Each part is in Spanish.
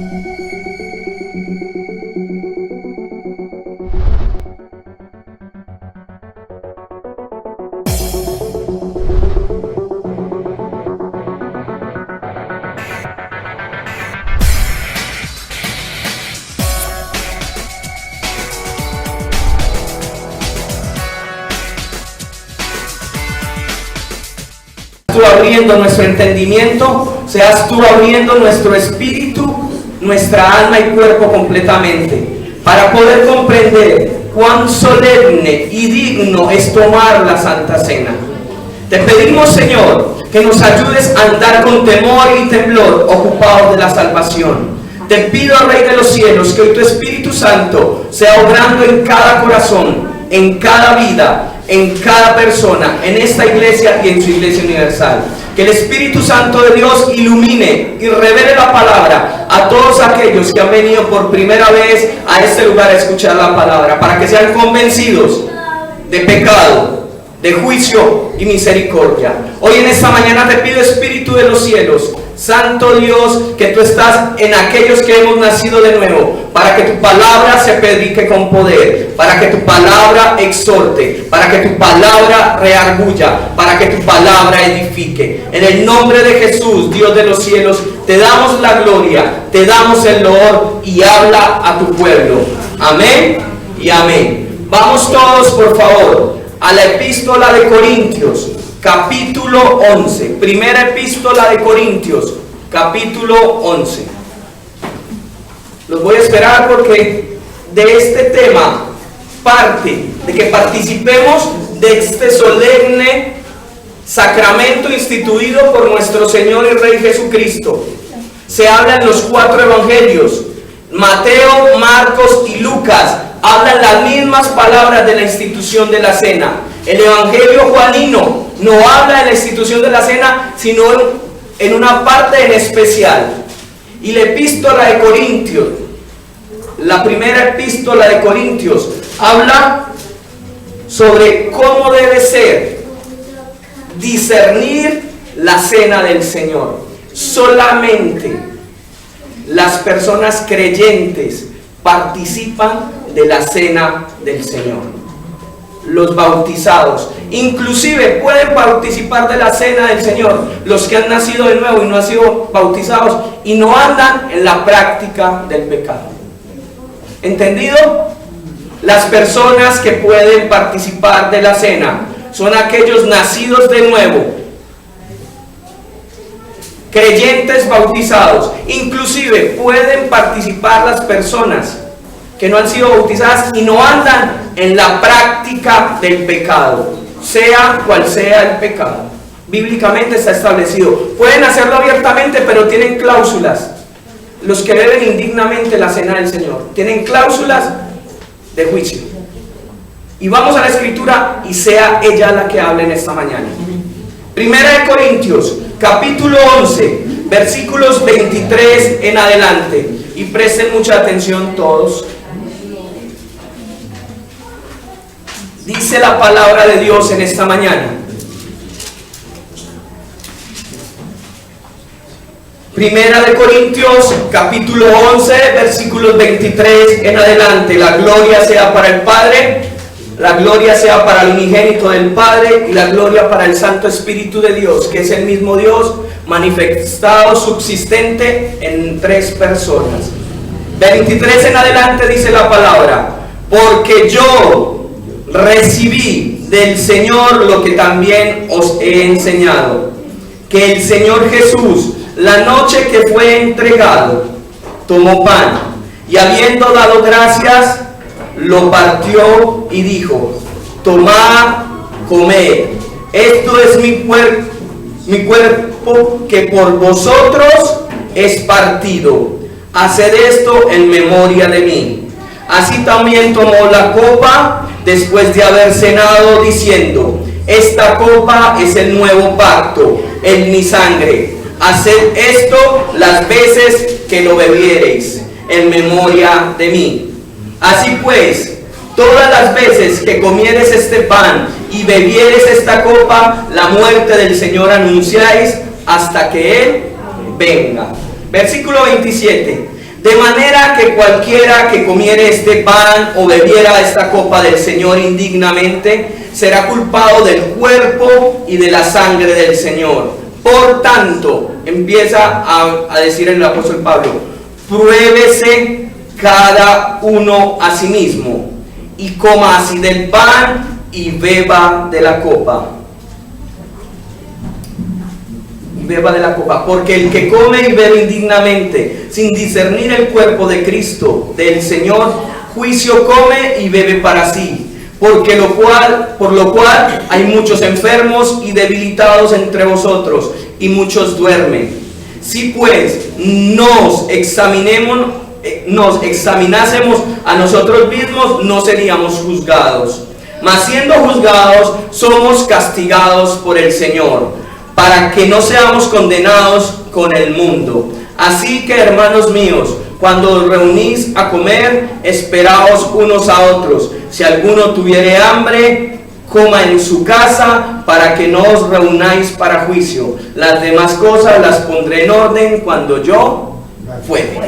Tú abriendo nuestro entendimiento, seas tú abriendo nuestro espíritu, nuestra alma y cuerpo completamente, para poder comprender cuán solemne y digno es tomar la Santa Cena. Te pedimos, Señor, que nos ayudes a andar con temor y temblor, ocupados de la salvación. Te pido, Rey de los cielos, que hoy tu Espíritu Santo sea obrando en cada corazón, en cada vida, en cada persona, en esta iglesia y en su iglesia universal. Que el Espíritu Santo de Dios ilumine y revele la palabra a todos aquellos que han venido por primera vez a este lugar a escuchar la palabra, para que sean convencidos de pecado, de juicio y misericordia. Hoy en esta mañana te pido, Espíritu de los cielos, Santo Dios, que tú estás en aquellos que hemos nacido de nuevo, para que tu palabra se predique con poder, para que tu palabra exhorte, para que tu palabra reargulla, para que tu palabra edifique. En el nombre de Jesús, Dios de los cielos, te damos la gloria, te damos el loor y habla a tu pueblo. Amén y amén. Vamos todos, por favor, a la epístola de Corintios, capítulo 11. Primera epístola de Corintios, capítulo 11. Los voy a esperar porque de este tema parte de que participemos de este solemne sacramento instituido por nuestro Señor y Rey Jesucristo. Se habla en los 4 evangelios, Mateo, Marcos y Lucas, hablan las mismas palabras de la institución de la cena. El evangelio juanino no habla de la institución de la cena, sino en una parte en especial. Y la epístola de Corintios, la primera epístola de Corintios, habla sobre cómo debe ser discernir la cena del Señor. Solamente las personas creyentes participan de la cena del Señor. Los bautizados inclusive pueden participar de la cena del Señor, los que han nacido de nuevo y no han sido bautizados y no andan en la práctica del pecado. ¿Entendido? Las personas que pueden participar de la cena son aquellos nacidos de nuevo, creyentes bautizados. Inclusive pueden participar las personas que no han sido bautizadas y no andan en la práctica del pecado, sea cual sea el pecado. Bíblicamente está establecido. Pueden hacerlo abiertamente, pero tienen cláusulas. Los que beben indignamente la cena del Señor tienen cláusulas de juicio. Y vamos a la Escritura y sea ella la que hable en esta mañana. Primera de Corintios, capítulo 11, versículos 23 en adelante. Y presten mucha atención todos. Dice la palabra de Dios en esta mañana. Primera de Corintios, capítulo 11, versículos 23 en adelante. La gloria sea para el Padre, la gloria sea para el unigénito del Padre y la gloria para el Santo Espíritu de Dios, que es el mismo Dios manifestado, subsistente en 3 personas. 23 en adelante dice la palabra: porque yo recibí del Señor lo que también os he enseñado, que el Señor Jesús, la noche que fue entregado, tomó pan y habiendo dado gracias, lo partió y dijo: tomad, comed, esto es mi cuerpo que por vosotros es partido, haced esto en memoria de mí. Así también tomó la copa después de haber cenado, diciendo: esta copa es el nuevo pacto en mi sangre. Haced esto las veces que lo bebiereis en memoria de mí. Así pues, todas las veces que comieres este pan y bebieres esta copa, la muerte del Señor anunciáis hasta que Él venga. Versículo 27. De manera que cualquiera que comiere este pan o bebiera esta copa del Señor indignamente, será culpado del cuerpo y de la sangre del Señor. Por tanto, empieza a decir el apóstol Pablo, pruébese cada uno a sí mismo, y coma así del pan y beba de la copa. Beba de la copa, porque el que come y bebe indignamente, sin discernir el cuerpo de Cristo, del Señor, juicio come y bebe para sí. Por lo cual hay muchos enfermos y debilitados entre vosotros, y muchos duermen. Si pues nos examinásemos a nosotros mismos, no seríamos juzgados. Mas siendo juzgados, somos castigados por el Señor, para que no seamos condenados con el mundo. Así que, hermanos míos, cuando os reunís a comer, esperaos unos a otros. Si alguno tuviere hambre, coma en su casa, para que no os reunáis para juicio. Las demás cosas las pondré en orden cuando yo fuere.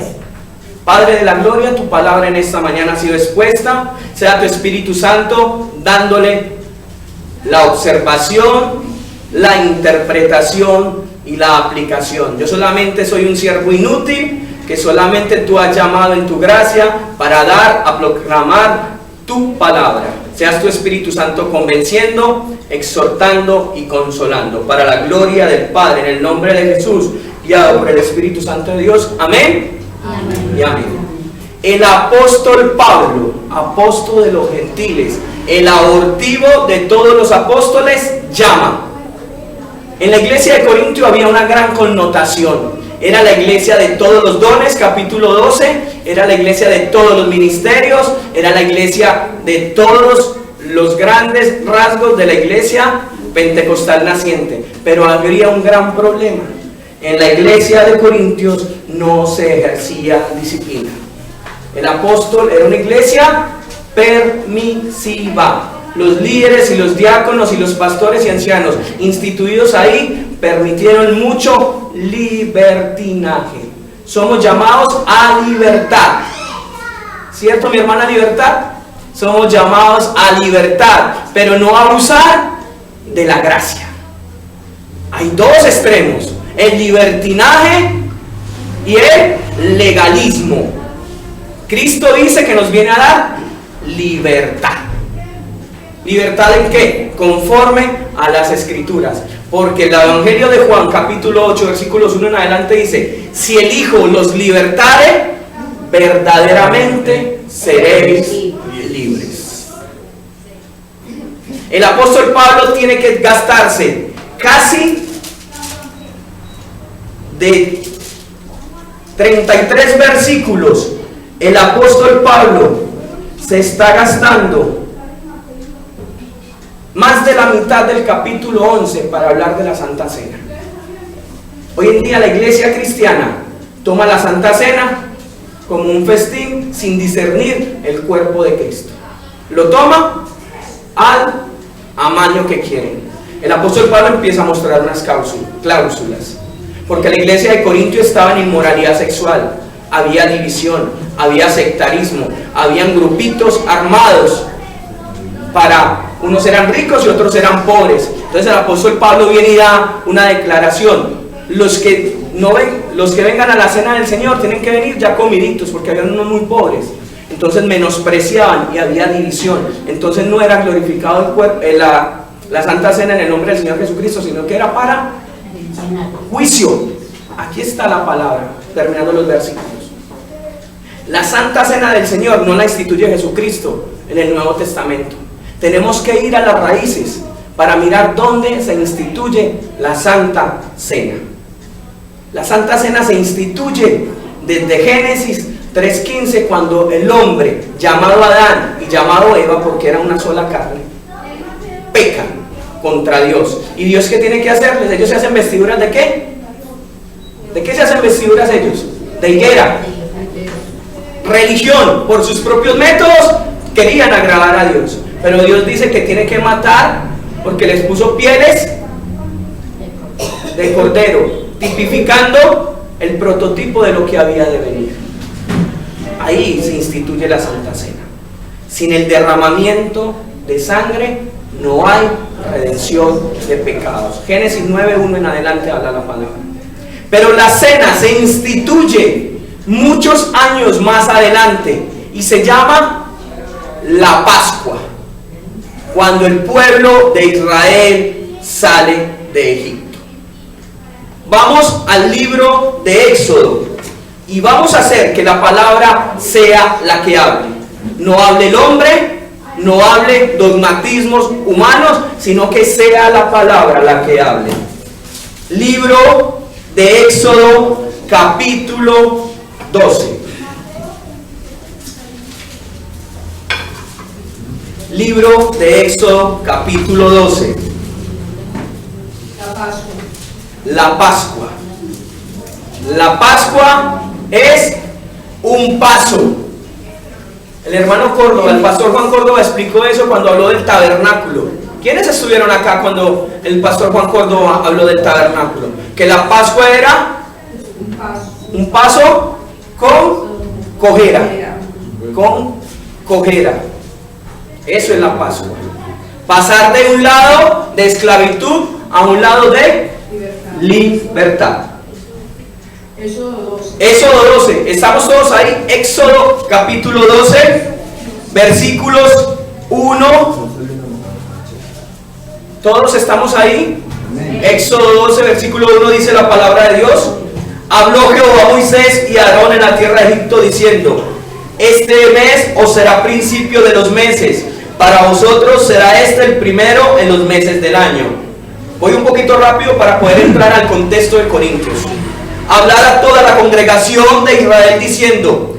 Padre de la gloria, tu palabra en esta mañana ha sido expuesta. Sea tu Espíritu Santo dándole la observación, la interpretación y la aplicación. Yo solamente soy un siervo inútil que solamente tú has llamado en tu gracia para dar a proclamar tu palabra. Seas tu Espíritu Santo convenciendo, exhortando y consolando, para la gloria del Padre, en el nombre de Jesús, guiado por el Espíritu Santo de Dios. Amén, amén y amén. El apóstol Pablo, apóstol de los gentiles, el abortivo de todos los apóstoles, llama. En la iglesia de Corintio había una gran connotación. Era la iglesia de todos los dones, capítulo 12, era la iglesia de todos los ministerios, era la iglesia de todos los grandes rasgos de la iglesia pentecostal naciente. Pero habría un gran problema. En la iglesia de Corintios no se ejercía disciplina. El apóstol era una iglesia permisiva. Los líderes y los diáconos y los pastores y ancianos instituidos ahí permitieron mucho libertinaje. Somos llamados a libertad. ¿Cierto, mi hermana, libertad? Somos llamados a libertad, pero no a abusar de la gracia. Hay dos extremos: el libertinaje y el legalismo. Cristo dice que nos viene a dar libertad. ¿Libertad en qué? Conforme a las Escrituras. Porque el Evangelio de Juan, capítulo 8, versículos 1 en adelante dice: si el Hijo los libertare, verdaderamente seréis libres. El apóstol Pablo tiene que gastarse casi de 33 versículos. El apóstol Pablo se está gastando más de la mitad del capítulo 11 para hablar de la Santa Cena. Hoy en día la iglesia cristiana toma la Santa Cena como un festín sin discernir el cuerpo de Cristo. Lo toma al amaño que quieren. El apóstol Pablo empieza a mostrar unas cláusulas, porque la iglesia de Corintio estaba en inmoralidad sexual, había división, había sectarismo, habían grupitos armados para... Unos eran ricos y otros eran pobres. Entonces el apóstol Pablo viene y da una declaración: los que vengan a la cena del Señor tienen que venir ya comiditos, porque había unos muy pobres. Entonces menospreciaban y había división. Entonces no era glorificado el cuerpo, la Santa Cena en el nombre del Señor Jesucristo, sino que era para juicio. Aquí está la palabra, terminando los versículos. La Santa Cena del Señor no la instituye Jesucristo en el Nuevo Testamento. Tenemos que ir a las raíces para mirar dónde se instituye la Santa Cena. La Santa Cena se instituye desde Génesis 3:15, cuando el hombre llamado Adán y llamado Eva, porque era una sola carne, pecan contra Dios. ¿Y Dios qué tiene que hacerles? Ellos se hacen vestiduras ¿de qué? ¿De qué se hacen vestiduras ellos? De higuera. Religión, por sus propios métodos, querían agradar a Dios. Pero Dios dice que tiene que matar, porque les puso pieles de cordero, tipificando el prototipo de lo que había de venir. ahí se instituye la Santa Cena. Sin el derramamiento de sangre no hay redención de pecados. Génesis 9:1 en adelante habla la palabra. Pero la cena se instituye muchos años más adelante y se llama la Pascua, cuando el pueblo de Israel sale de Egipto. Vamos al libro de Éxodo y vamos a hacer que la palabra sea la que hable. No hable el hombre, no hable dogmatismos humanos, sino que sea la palabra la que hable. Libro de Éxodo, capítulo 12. Libro de Éxodo, capítulo 12. La Pascua. La Pascua es un paso. El hermano Córdoba, el pastor Juan Córdoba explicó eso cuando habló del tabernáculo. ¿Quiénes estuvieron acá cuando el pastor Juan Córdoba habló del tabernáculo? Que la Pascua era un paso con cojera. Con cojera. Eso es la Pascua. Pasar de un lado de esclavitud a un lado de libertad. Éxodo 12. Estamos todos ahí. Éxodo capítulo 12, versículos 1. ¿Todos estamos ahí? Éxodo 12, versículo 1 dice la palabra de Dios. Habló Jehová a Moisés y a Aarón en la tierra de Egipto diciendo: este mes os será principio de los meses, para vosotros será este el primero en los meses del año. Voy un poquito rápido para poder entrar al contexto de Corintios. Hablar a toda la congregación de Israel diciendo: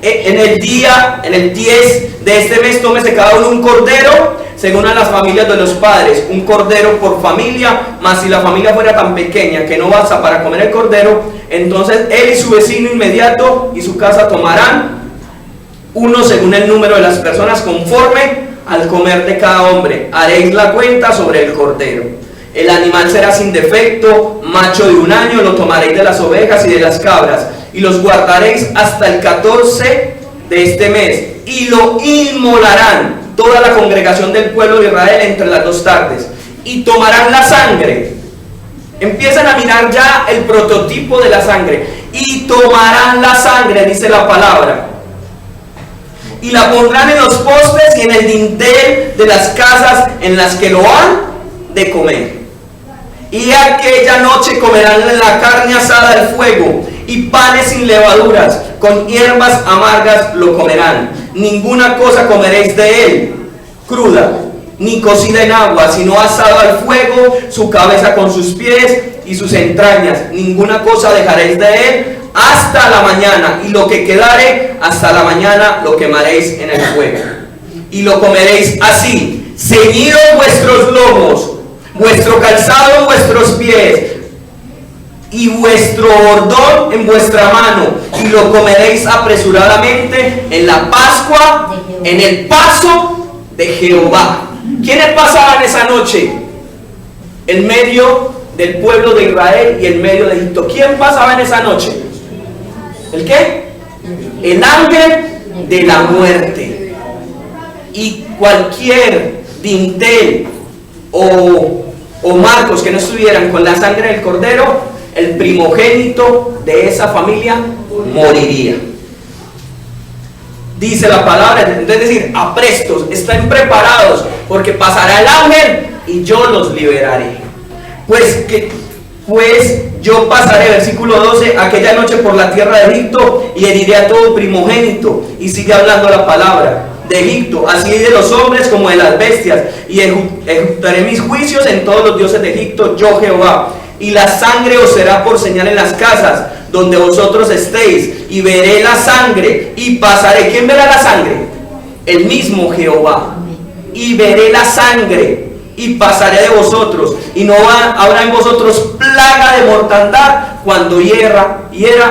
en el 10 de este mes tómese cada uno un cordero según a las familias de los padres, un cordero por familia, mas si la familia fuera tan pequeña que no basta para comer el cordero, entonces él y su vecino inmediato y su casa tomarán uno según el número de las personas, conforme al comer de cada hombre. Haréis la cuenta sobre el cordero. El animal será sin defecto, macho de un año, lo tomaréis de las ovejas y de las cabras, y los guardaréis hasta el 14 de este mes, y lo inmolarán toda la congregación del pueblo de Israel entre las 2 tardes, y tomarán la sangre. Empiezan a mirar ya el prototipo de la sangre. Y tomarán la sangre, dice la palabra, y la pondrán en los postes y en el dintel de las casas en las que lo han de comer. Y aquella noche comerán la carne asada al fuego y panes sin levaduras, con hierbas amargas lo comerán. Ninguna cosa comeréis de él cruda, ni cocida en agua, sino asado al fuego, su cabeza con sus pies y sus entrañas. Ninguna cosa dejaréis de él hasta la mañana, y lo que quedare hasta la mañana lo quemaréis en el fuego. Y lo comeréis así, ceñidos vuestros lomos, vuestro calzado en vuestros pies, y vuestro bordón en vuestra mano, y lo comeréis apresuradamente en la Pascua, en el paso de Jehová. ¿Quiénes pasaban esa noche en medio del pueblo de Israel y en medio de Egipto? ¿Quién pasaba en esa noche? ¿El qué? El ángel de la muerte. Y cualquier dintel o marcos que no estuvieran con la sangre del cordero, el primogénito de esa familia moriría. Dice la palabra, entonces decir, aprestos, estén preparados, porque pasará el ángel y yo los liberaré. Pues yo pasaré, versículo 12, aquella noche por la tierra de Egipto y heriré a todo primogénito. Y sigue hablando la palabra de Egipto, así de los hombres como de las bestias, y ejecutaré mis juicios en todos los dioses de Egipto, yo Jehová. Y la sangre os será por señal en las casas donde vosotros estéis, y veré la sangre y pasaré. ¿Quién verá la sangre? El mismo Jehová. Y veré la sangre y pasaré de vosotros, y no habrá en vosotros plaga de mortandad cuando hiera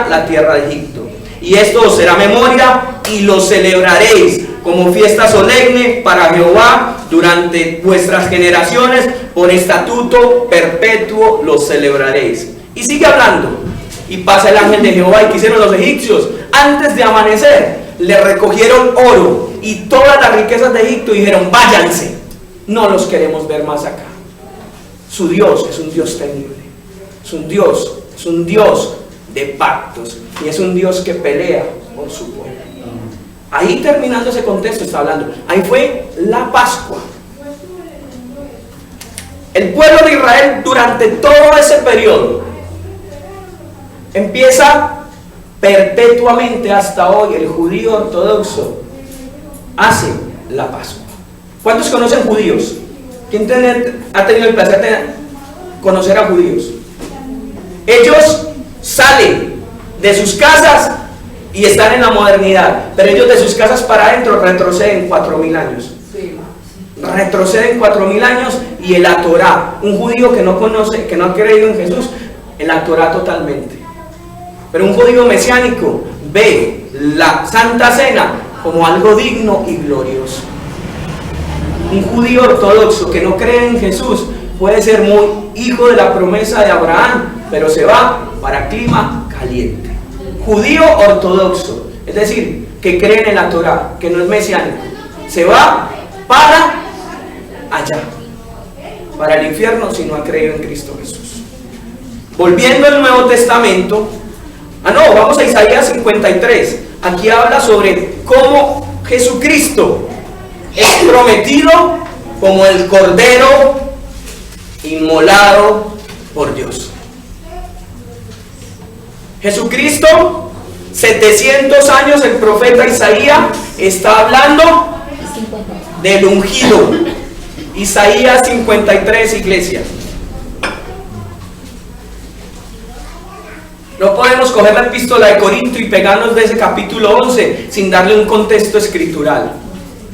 la tierra de Egipto. Y esto os será memoria, y lo celebraréis como fiesta solemne para Jehová durante vuestras generaciones, por estatuto perpetuo lo celebraréis. Y sigue hablando. Y pasa el ángel de Jehová, y ¿qué hicieron los egipcios? antes de amanecer, le recogieron oro y todas las riquezas de Egipto y dijeron, váyanse, no los queremos ver más acá. Su Dios es un Dios temible, es un Dios de pactos y es un Dios que pelea por su pueblo. Ahí, terminando ese contexto, está hablando, ahí fue la Pascua. El pueblo de Israel durante todo ese periodo empieza perpetuamente hasta hoy. El judío ortodoxo hace la Pascua. ¿Cuántos conocen judíos? ¿Quién ha tenido el placer de conocer a judíos? Ellos salen de sus casas y están en la modernidad, pero ellos de sus casas para adentro retroceden 4000 años. Retroceden 4000 años y el Torá, un judío que no conoce, que no ha creído en Jesús, el Torá totalmente. Pero un judío mesiánico ve la Santa Cena como algo digno y glorioso. Un judío ortodoxo que no cree en Jesús puede ser muy hijo de la promesa de Abraham, pero se va para clima caliente. Judío ortodoxo, es decir, que cree en la Torá, que no es mesiánico, se va para allá, para el infierno si no ha creído en Cristo Jesús. Volviendo al Nuevo Testamento, vamos a Isaías 53. Aquí habla sobre cómo Jesucristo es prometido como el Cordero inmolado por Dios. Jesucristo, 700 años el profeta Isaías está hablando del ungido. Isaías 53, iglesia. No podemos coger la epístola de Corinto y pegarnos de ese capítulo 11 sin darle un contexto escritural.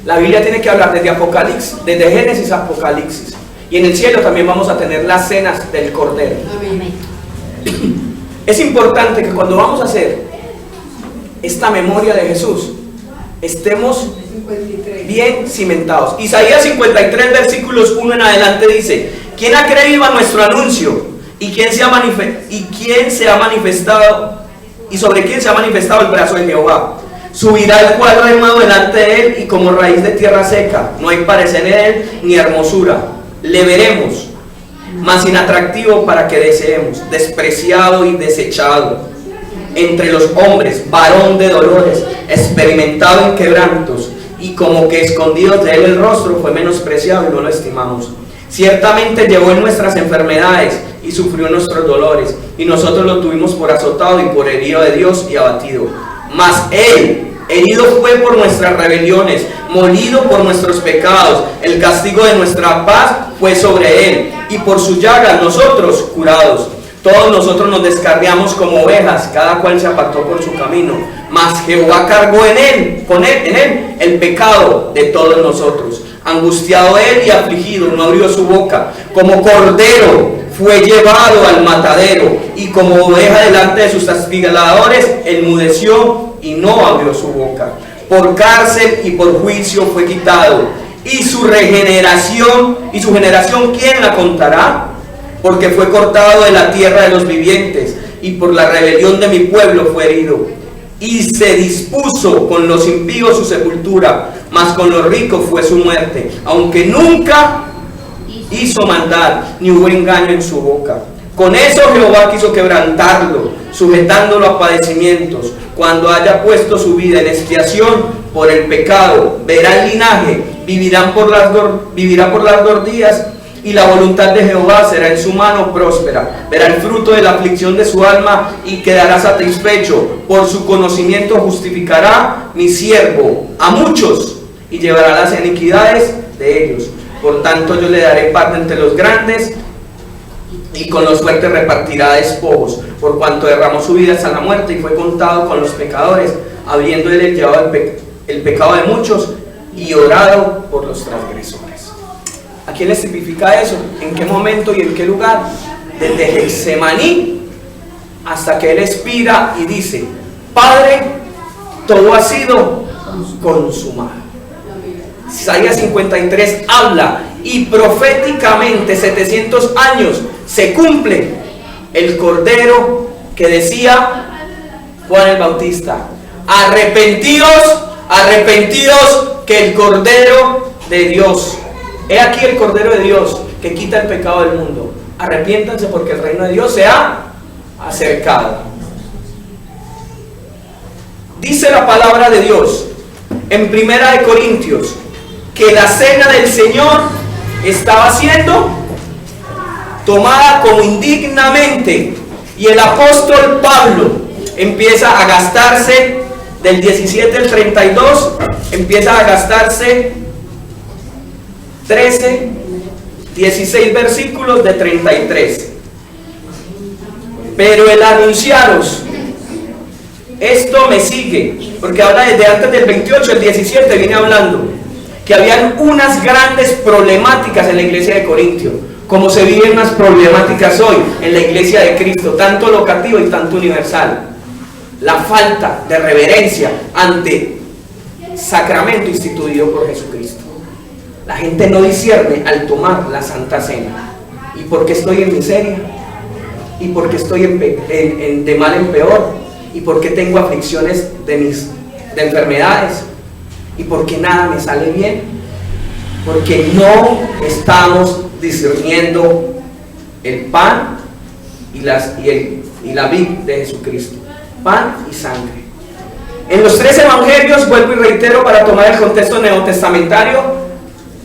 La Biblia tiene que hablar desde Apocalipsis, desde Génesis a Apocalipsis. Y en el cielo también vamos a tener las cenas del Cordero. Amén. Es importante que cuando vamos a hacer esta memoria de Jesús, estemos bien cimentados. Isaías 53, versículos 1 en adelante dice: ¿Quién ha creído a nuestro anuncio? ¿Y quién se ha manifestado? ¿Y sobre quién se ha manifestado el brazo de Jehová? Subirá el cual renuevo delante de él y como raíz de tierra seca. No hay parecer en él ni hermosura. Le veremos, mas inatractivo para que deseemos, despreciado y desechado entre los hombres, varón de dolores, experimentado en quebrantos, y como que escondidos de él el rostro, fue menospreciado y no lo estimamos. Ciertamente llevó en nuestras enfermedades y sufrió nuestros dolores, y nosotros lo tuvimos por azotado y por herido de Dios y abatido. Mas él herido fue por nuestras rebeliones, molido por nuestros pecados. El castigo de nuestra paz fue sobre él, y por su llaga nosotros curados. Todos nosotros nos descarriamos como ovejas, cada cual se apartó por su camino. Mas Jehová cargó en él el pecado de todos nosotros. Angustiado él y afligido, no abrió su boca. Como cordero fue llevado al matadero, y como oveja delante de sus aspiradores, enmudeció y no abrió su boca. Por cárcel y por juicio fue quitado. Y su generación, ¿quién la contará? Porque fue cortado de la tierra de los vivientes, y por la rebelión de mi pueblo fue herido. Y se dispuso con los impíos su sepultura, mas con los ricos fue su muerte, aunque nunca hizo maldad, ni hubo engaño en su boca. Con eso Jehová quiso quebrantarlo, sujetándolo a padecimientos. Cuando haya puesto su vida en expiación por el pecado, verá el linaje, vivirá por largos días, y la voluntad de Jehová será en su mano próspera. Verá el fruto de la aflicción de su alma y quedará satisfecho. Por su conocimiento justificará mi siervo a muchos y llevará las iniquidades de ellos. Por tanto yo le daré parte entre los grandes, y con los fuertes repartirá despojos. Por cuanto derramó su vida hasta la muerte y fue contado con los pecadores, habiendo él llevado el pecado de muchos y orado por los transgresores. ¿A quién les tipifica eso? ¿En qué momento y en qué lugar? Desde Getsemaní hasta que él expira y dice: Padre, todo ha sido consumado. Isaías 53 habla, y proféticamente 700 años se cumple el cordero que decía Juan el Bautista: arrepentidos, arrepentidos, que el Cordero de Dios, he aquí el Cordero de Dios que quita el pecado del mundo. Arrepiéntanse porque el reino de Dios se ha acercado. Dice la palabra de Dios en 1 Corintios que la cena del Señor estaba siendo tomada como indignamente, y el apóstol Pablo empieza a gastarse del 17 al 32, empieza a gastarse 13, 16 versículos de 33. Pero el anunciaros, esto me sigue, porque ahora desde antes del 28, el 17 viene hablando que habían unas grandes problemáticas en la iglesia de Corintio, como se viven unas problemáticas hoy en la iglesia de Cristo, tanto locativa y tanto universal. La falta de reverencia ante sacramento instituido por Jesucristo. La gente no discierne al tomar la Santa Cena. ¿Y por qué estoy en miseria? ¿Y por qué estoy de mal en peor? ¿Y por qué tengo aflicciones de enfermedades? ¿Y por qué nada me sale bien? Porque no estamos discerniendo el pan y la vid de Jesucristo. Pan y sangre. En los 3 evangelios, vuelvo y reitero para tomar el contexto neotestamentario,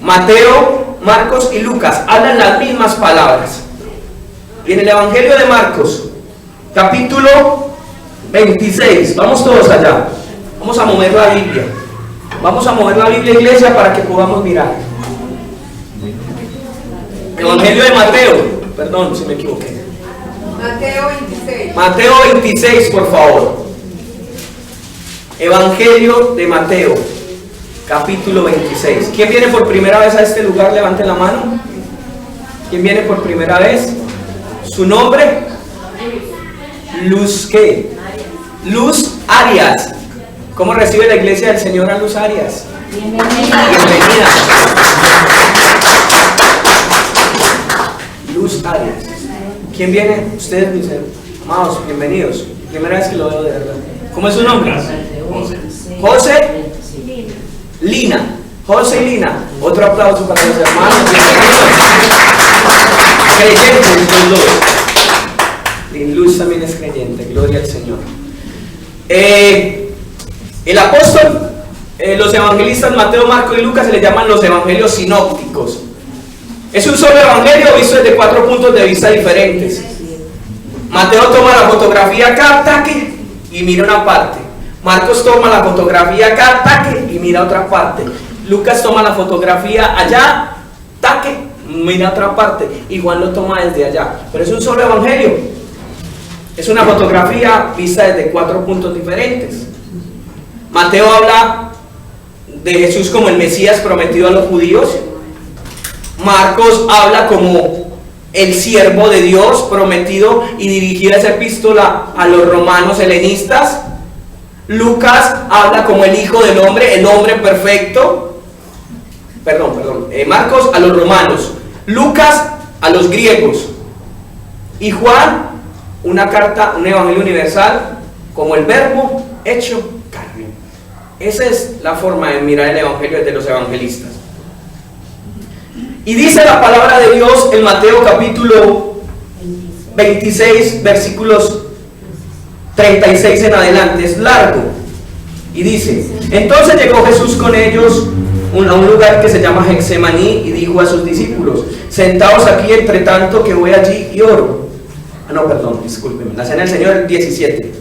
Mateo, Marcos y Lucas hablan las mismas palabras. Y en el evangelio de Marcos, capítulo 26, vamos todos allá, vamos a mover la Biblia. Vamos a mover la Biblia, iglesia, para que podamos mirar. Evangelio de Mateo, perdón si me equivoqué. Mateo 26. Mateo 26, por favor. Evangelio de Mateo, capítulo 26. ¿Quién viene por primera vez a este lugar? Levante la mano. ¿Quién viene por primera vez? ¿Su nombre? Luz, ¿qué? Luz Arias. ¿Cómo recibe la iglesia del Señor a Luz Arias? Bienvenida. Luz Arias. ¿Quién viene? Ustedes, mis amados, bienvenidos. Primera vez que lo veo de verdad. ¿Cómo es su nombre? José Lina. José y Lina. Otro aplauso para los hermanos. Creyentes los dos. Y Luz también es creyente. Gloria al Señor. El apóstol, los evangelistas Mateo, Marcos y Lucas se les llaman los evangelios sinópticos. Es un solo evangelio visto desde 4 puntos de vista diferentes. Mateo toma la fotografía acá, taque, y mira una parte. Marcos toma la fotografía acá, taque, y mira otra parte. Lucas toma la fotografía allá, taque, mira otra parte. Y Juan lo toma desde allá. Pero es un solo evangelio. Es una fotografía vista desde 4 puntos diferentes. Mateo habla de Jesús como el Mesías prometido a los judíos. Marcos habla como el siervo de Dios prometido y dirigida esa epístola a los romanos helenistas. Lucas habla como el Hijo del Hombre, el hombre perfecto. Marcos a los romanos, Lucas a los griegos, y Juan una carta, un evangelio universal como el verbo hecho carne. Esa es la forma de mirar el evangelio de los evangelistas. Y dice la palabra de Dios en Mateo capítulo 26 versículos 36 en adelante, es largo, y dice: entonces llegó Jesús con ellos a un lugar que se llama Getsemaní, y dijo a sus discípulos: sentaos aquí entre tanto que voy allí y oro. Discúlpenme, la cena del Señor 17.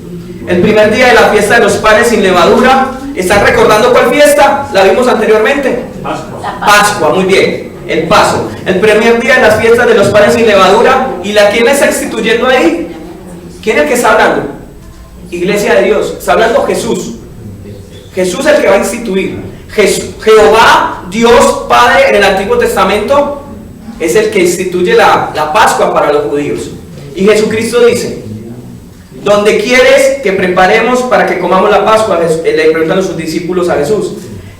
El primer día de la fiesta de los panes sin levadura. ¿Están recordando cuál fiesta? ¿La vimos anteriormente? Pascua, muy bien. El paso. El primer día de las fiestas de los panes sin levadura. ¿Y quién está instituyendo ahí? ¿Quién es el que está hablando? Iglesia de Dios. Está hablando Jesús. Jesús es el que va a instituir. Jehová, Dios Padre en el Antiguo Testamento, es el que instituye la Pascua para los judíos. Y Jesucristo dice: ¿dónde quieres que preparemos para que comamos la Pascua? Le preguntan sus discípulos a Jesús.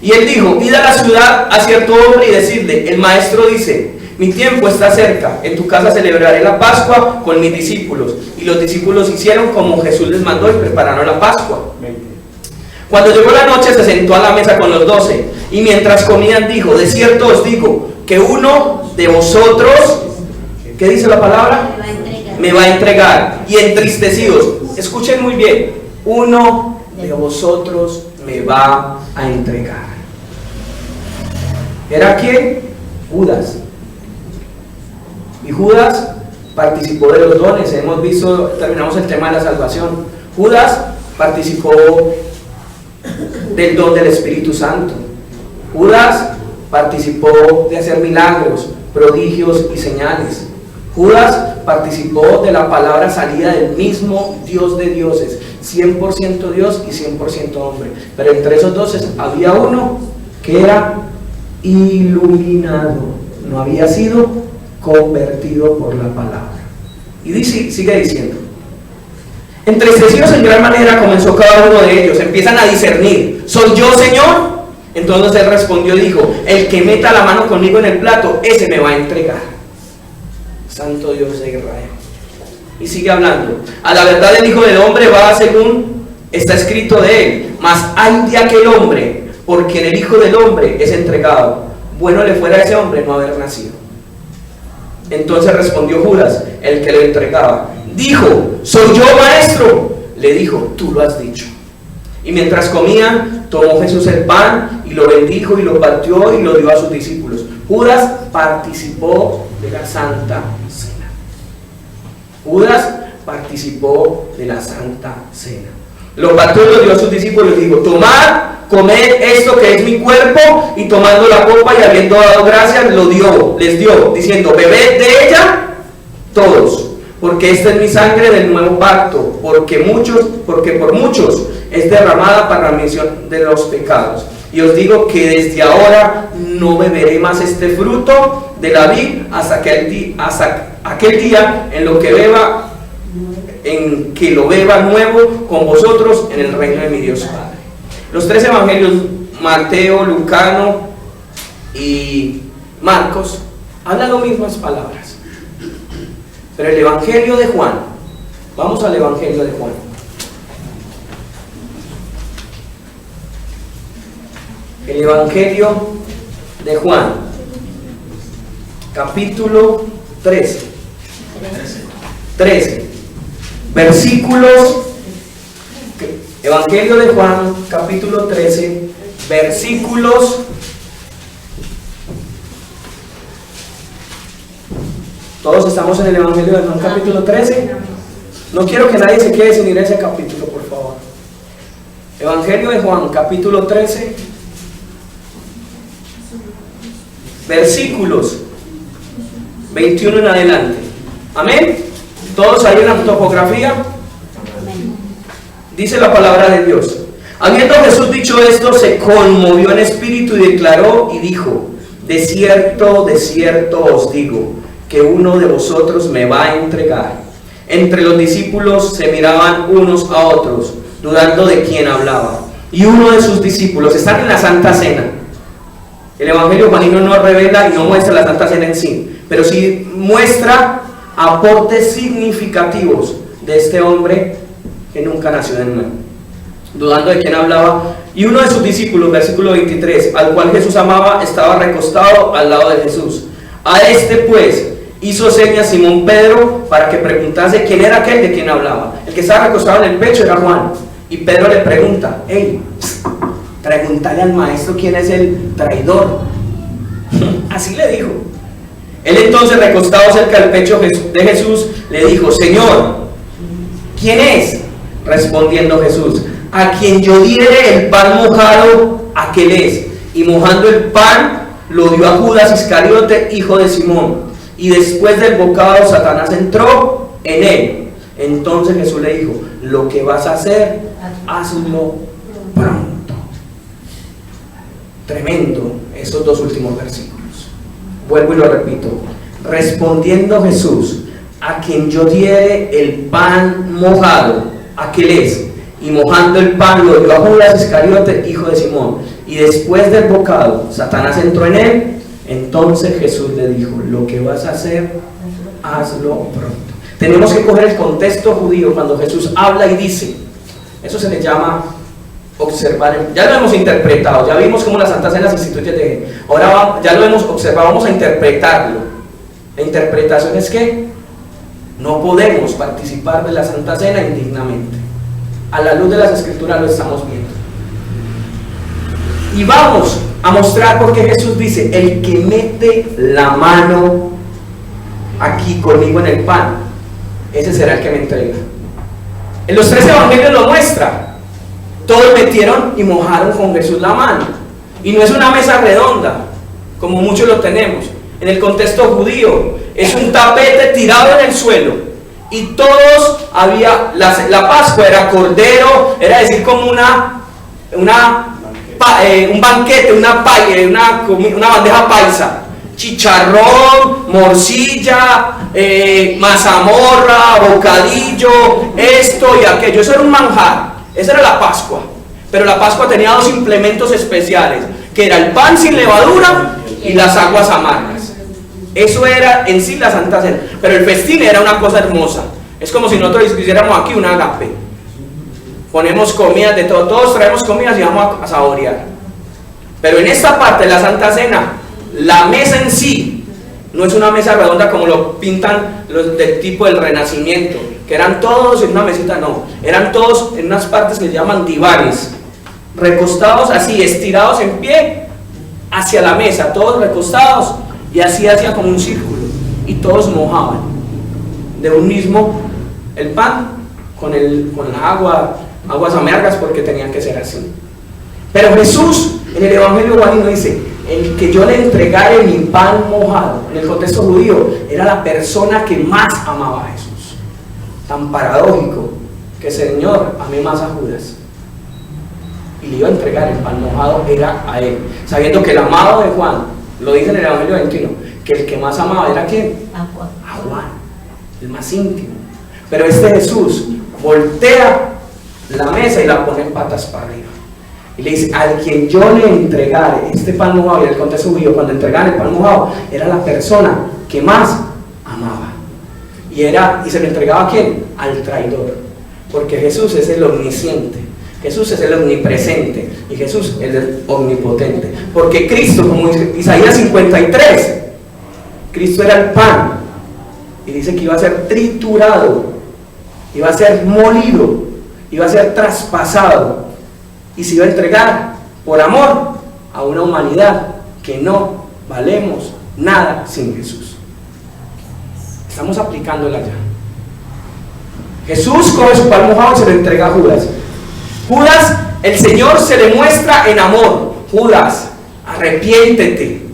Y él dijo: id a la ciudad a cierto hombre y decidle: el maestro dice, mi tiempo está cerca, en tu casa celebraré la Pascua con mis discípulos. Y los discípulos hicieron como Jesús les mandó y prepararon la Pascua. Cuando llegó la noche se sentó a la mesa con los 12 y mientras comían dijo, de cierto os digo que uno de vosotros, ¿qué dice la palabra? Me va a entregar. Y entristecidos, escuchen muy bien, uno de vosotros me va a entregar. ¿Era quién? Judas. Y Judas participó de los dones. Hemos visto, terminamos el tema de la salvación. Judas participó del don del Espíritu Santo. Judas participó de hacer milagros, prodigios y señales. Judas participó de la palabra salida del mismo Dios de dioses, 100% Dios y 100% hombre. Pero entre esos dos había uno que era iluminado, no había sido convertido por la palabra. Y dice, sigue diciendo, entristecidos en gran manera comenzó cada uno de ellos, empiezan a discernir, ¿soy yo, Señor? Entonces él respondió y dijo, el que meta la mano conmigo en el plato, ese me va a entregar. Santo Dios de Israel. Y sigue hablando, a la verdad el Hijo del Hombre va según está escrito de él, mas hay de aquel hombre, porque en el Hijo del Hombre es entregado. Bueno le fuera a ese hombre no haber nacido. Entonces respondió Judas, el que lo entregaba, dijo, ¿soy yo, maestro? Le dijo, tú lo has dicho. Y mientras comían, tomó Jesús el pan y lo bendijo y lo partió y lo dio a sus discípulos. Judas participó de la Santa Cena. Judas participó de la Santa Cena. Lo partió y lo dio a sus discípulos y dijo, tomad, comed esto que es mi cuerpo, y tomando la copa y habiendo dado gracias, les dio, diciendo, bebed de ella todos, porque esta es mi sangre del nuevo pacto, porque por muchos es derramada para la remisión de los pecados. Y os digo que desde ahora no beberé más este fruto de la vid hasta aquel día en que lo beba nuevo con vosotros en el reino de mi Dios Padre. Los tres evangelios, Mateo, Lucano y Marcos, hablan las mismas palabras. Pero el evangelio de Juan, vamos al evangelio de Juan. El evangelio de Juan, capítulo 13, versículos. Evangelio de Juan, capítulo 13, versículos 'Todos estamos en el Evangelio de Juan, capítulo 13? No quiero que nadie se quede sin ir a ese capítulo, por favor. Evangelio de Juan, capítulo 13, versículos 21 en adelante. Amén. ¿Todos ahí en la topografía? Dice la palabra de Dios. Habiendo Jesús dicho esto, se conmovió en espíritu y declaró y dijo, de cierto os digo, que uno de vosotros me va a entregar. Entre los discípulos se miraban unos a otros, dudando de quién hablaba. Y uno de sus discípulos, están en la Santa Cena. El Evangelio juanino no revela y no muestra la Santa Cena en sí, pero sí muestra aportes significativos de este hombre que nunca nació de nuevo, dudando de quién hablaba. Y uno de sus discípulos, versículo 23, al cual Jesús amaba, estaba recostado al lado de Jesús. A este pues hizo señas Simón Pedro para que preguntase quién era aquel de quien hablaba. El que estaba recostado en el pecho era Juan. Y Pedro le pregunta, hey, pregúntale al maestro quién es el traidor. Así le dijo. Él entonces, recostado cerca del pecho de Jesús, le dijo, Señor, ¿quién es? Respondiendo Jesús, a quien yo diere el pan mojado, aquel es. Y mojando el pan, lo dio a Judas Iscariote, hijo de Simón. Y después del bocado, Satanás entró en él. Entonces Jesús le dijo, lo que vas a hacer, hazlo pronto. Tremendo esos dos últimos versículos. Vuelvo y lo repito. Respondiendo Jesús, a quien yo diere el pan mojado, aquel es. Y mojando el pan lo dio a Judas Iscariote, hijo de Simón. Y después del bocado, Satanás entró en él. Entonces Jesús le dijo, lo que vas a hacer, hazlo pronto. Tenemos que coger el contexto judío cuando Jesús habla y dice. Eso se le llama observar, ya lo hemos interpretado, ya vimos cómo la Santa Cena se instituye de, ahora ya lo hemos observado, vamos a interpretarlo. La interpretación es que no podemos participar de la Santa Cena indignamente. A la luz de las Escrituras lo estamos viendo. Y vamos a mostrar por qué Jesús dice: el que mete la mano aquí conmigo en el pan, ese será el que me entrega. En los 3 evangelios lo muestra. Todos metieron y mojaron con Jesús la mano. Y no es una mesa redonda, como muchos lo tenemos. En el contexto judío, es un tapete tirado en el suelo. Y todos había, la Pascua era cordero, era decir, como un banquete, una bandeja paisa. Chicharrón, morcilla, mazamorra, bocadillo, esto y aquello. Eso era un manjar. Esa era la Pascua. Pero la Pascua tenía 2 implementos especiales, que era el pan sin levadura y las aguas amargas. Eso era en sí la Santa Cena. Pero el festín era una cosa hermosa. Es como si nosotros hiciéramos aquí un agape. Ponemos comidas de todo, todos traemos comidas y vamos a saborear. Pero en esta parte de la Santa Cena, la mesa en sí no es una mesa redonda como lo pintan los del tipo del Renacimiento, que eran todos en una mesita, no, eran todos en unas partes que se llaman divanes, recostados así, estirados en pie hacia la mesa, todos recostados, y así hacía como un círculo, y todos mojaban de un mismo el pan con la aguas amargas, porque tenían que ser así. Pero Jesús en el Evangelio juanino dice: el que yo le entregare mi pan mojado, en el contexto judío, era la persona que más amaba a Jesús. Tan paradójico que el Señor amé más a Judas y le iba a entregar el pan mojado era a él, sabiendo que el amado de Juan, lo dice en el Evangelio 21, que el que más amaba era ¿quién? A Juan, el más íntimo. Pero este Jesús voltea la mesa y la pone en patas para arriba. Y le dice: al quien yo le entregare este pan mojado. Y en el contexto judío, cuando entregaban el pan mojado, era la persona que más amaba. Y se lo entregaba ¿a quién? Al traidor. Porque Jesús es el omnisciente, Jesús es el omnipresente y Jesús es el omnipotente. Porque Cristo, como dice Isaías 53, Cristo era el pan. Y dice que iba a ser triturado, iba a ser molido, iba a ser traspasado, y se iba a entregar por amor a una humanidad que no valemos nada sin Jesús. Estamos aplicándola ya. Jesús coge su pan mojado y se lo entrega a Judas. Judas, el Señor se le muestra en amor. Judas, arrepiéntete.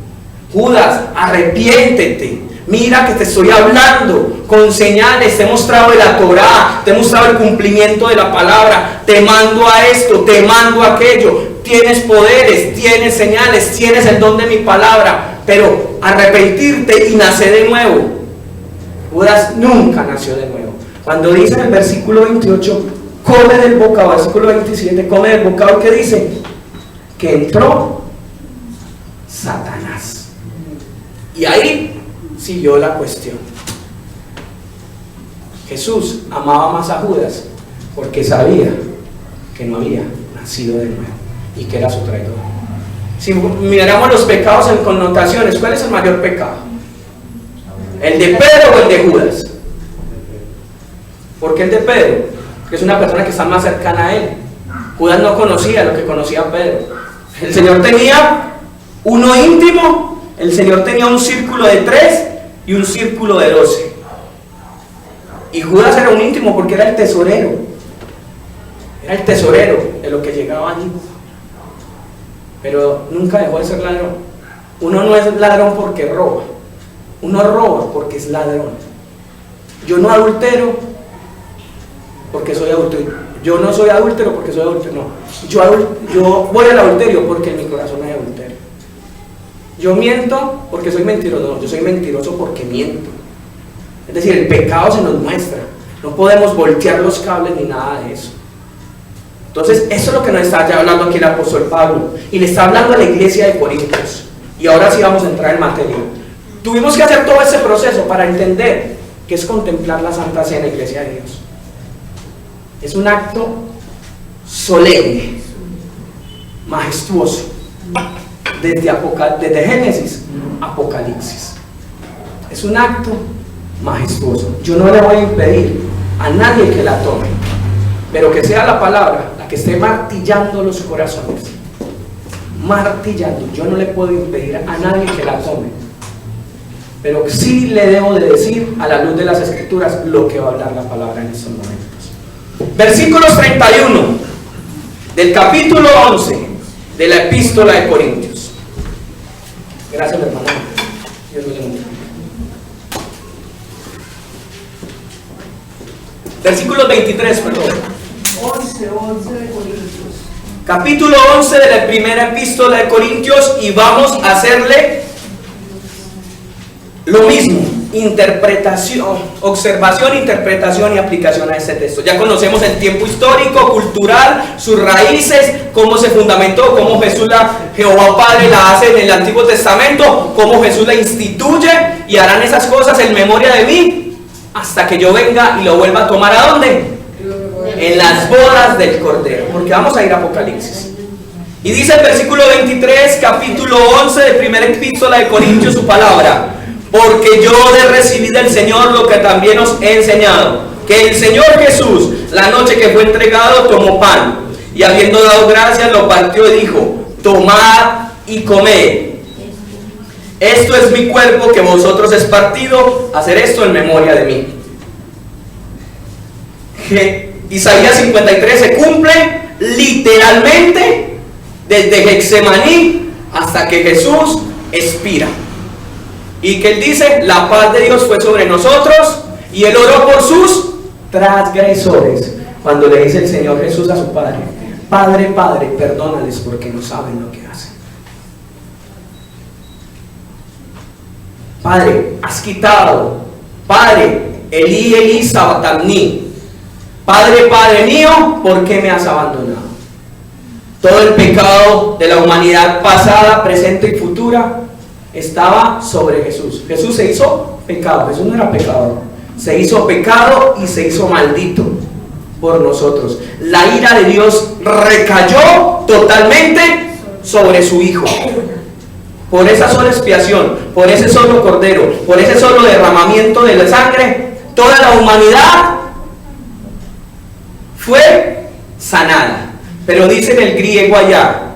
Judas, arrepiéntete. Mira que te estoy hablando con señales, te he mostrado de la Torá, te he mostrado el cumplimiento de la palabra, te mando a esto, te mando a aquello, tienes poderes, tienes señales, tienes el don de mi palabra, pero arrepentirte y nacer de nuevo. Judas nunca nació de nuevo. Cuando dice en el versículo 28, come del bocado, versículo 27, come del bocado, ¿qué dice? Que entró Satanás. Y ahí siguió la cuestión. Jesús amaba más a Judas porque sabía que no había nacido de nuevo y que era su traidor. Si miramos los pecados en connotaciones, ¿cuál es el mayor pecado? ¿El de Pedro o el de Judas? ¿Por qué el de Pedro? Porque es una persona que está más cercana a él. Judas no conocía lo que conocía Pedro. El Señor tenía uno íntimo, el Señor tenía un círculo de 3 y un círculo de 12. Y Judas era un íntimo porque era el tesorero. Era el tesorero de lo que llegaba allí. Pero nunca dejó de ser ladrón. Uno no es ladrón porque roba. Uno roba porque es ladrón. Yo no adultero porque soy adúltero. Yo no soy adúltero porque soy adúltero. No. Yo voy al adulterio porque en mi corazón hay adulterio. Yo miento porque soy mentiroso. No, yo soy mentiroso porque miento. Es decir, el pecado se nos muestra. No podemos voltear los cables ni nada de eso. Entonces, eso es lo que nos está ya hablando aquí el apóstol Pablo. Y le está hablando a la iglesia de Corintios. Y ahora sí vamos a entrar en materia. Tuvimos que hacer todo ese proceso para entender que es contemplar la Santa Cena, iglesia de Dios. Es un acto solemne. majestuoso. Desde Génesis a Apocalipsis. Es un acto majestuoso. Yo no le voy a impedir a nadie que la tome, pero que sea la palabra la que esté martillando los corazones. Martillando. Yo no le puedo impedir a nadie que la tome, pero sí le debo de decir a la luz de las Escrituras lo que va a hablar la palabra en estos momentos. Versículos 31 del capítulo 11 de la epístola de Corintios. Gracias, hermano. Dios me bendiga. Versículo 23, perdón. 11 de Corintios. Capítulo 11 de la primera epístola de Corintios, y vamos a hacerle lo mismo, interpretación, observación, interpretación y aplicación a este texto. Ya conocemos el tiempo histórico, cultural, sus raíces, cómo se fundamentó, cómo Jehová Padre la hace en el Antiguo Testamento, cómo Jesús la instituye, y harán esas cosas en memoria de mí hasta que yo venga y lo vuelva a tomar. ¿A dónde? En las bodas del Cordero, porque vamos a ir a Apocalipsis. Y dice el versículo 23, capítulo 11 de primera epístola de Corintios, su palabra: porque yo he recibido del Señor lo que también os he enseñado, que el Señor Jesús, la noche que fue entregado, tomó pan, y habiendo dado gracias, lo partió y dijo: tomad y comed, esto es mi cuerpo que vosotros es partido, hacer esto en memoria de mí. Isaías 53 se cumple literalmente desde Getsemaní hasta que Jesús expira. Y que él dice: la paz de Dios fue sobre nosotros, y él oró por sus transgresores. Cuando le dice el Señor Jesús a su Padre: Padre, Padre, perdónales porque no saben lo que hacen. Padre, has quitado. Padre, Elí, Elí, sabatani. Padre, Padre mío, ¿por qué me has abandonado? Todo el pecado de la humanidad pasada, presente y futura estaba sobre Jesús. Jesús se hizo pecado. Jesús no era pecador. Se hizo pecado y se hizo maldito por nosotros. La ira de Dios recayó totalmente sobre su Hijo. Por esa sola expiación, por ese solo cordero, por ese solo derramamiento de la sangre, toda la humanidad fue sanada. Pero dice en el griego allá: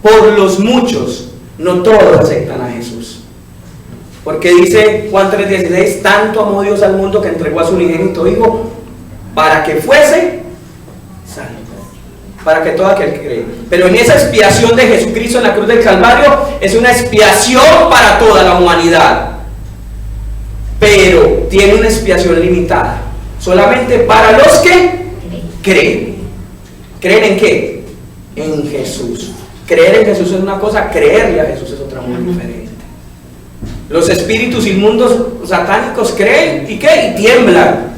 por los muchos, no todos aceptan a Jesús. Porque dice Juan 3:16: tanto amó Dios al mundo que entregó a su unigénito Hijo para que fuese salvo, para que todo aquel que cree. Pero en esa expiación de Jesucristo en la cruz del Calvario es una expiación para toda la humanidad, pero tiene una expiación limitada, solamente para los que creen. ¿Creen en qué? En Jesús. Creer en Jesús es una cosa, creerle a Jesús es otra muy diferente. Los espíritus inmundos satánicos creen y ¿qué? Y tiemblan.